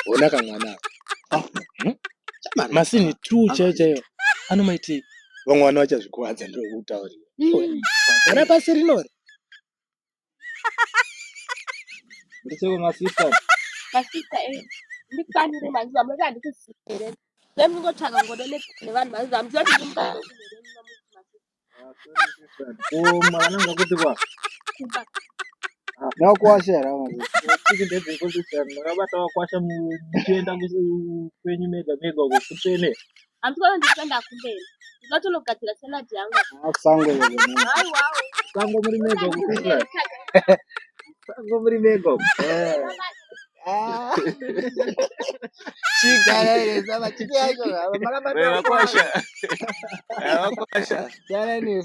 Ona kamwana. Chamani. Masini true checheyo. Anomaiti vamwana vachazvikuwadza ndio kutauri. Ona pasi rinori. Ndiseko masista. Masista ndikanire manzi amaka ndikusere. Semngothaka ngodole nevanhu manzi amzoti kumba. Mwana ngakuti kwa. Nakuwashera manje. Tikindeze kuzisa makabata wakwasha muchienda kwenyu mega kutene. Amtona ndipenda kumbele. Ndotologadzira salad yangu. Asango yebo. Hayi wawo. Sango muri mega kutisa. Sango muri mega. Chigara zaba chikiacho makabata Wakwasha. Jana ni